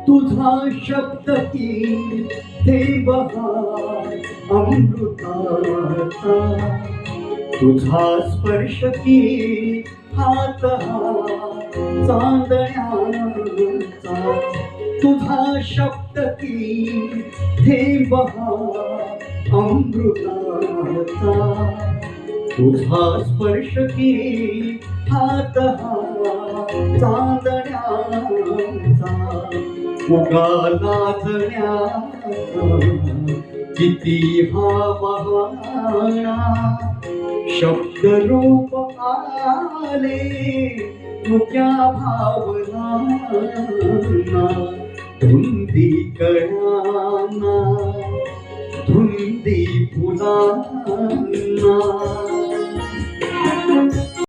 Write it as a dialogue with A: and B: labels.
A: तुझा शब्द की थेंब हा अमृताचा, तुझा स्पर्श की हात हा चांदण्याचा, तुझा शब्द की थेंब हा अमृताचा, तुझा स्पर्श की हात हा चांदण्याचा, उगा लाजण्याचा किती हा बहाणा, शब्द रूप आले मुक्या भावनांना, धुंदी कळाना धुंदी फुलांना.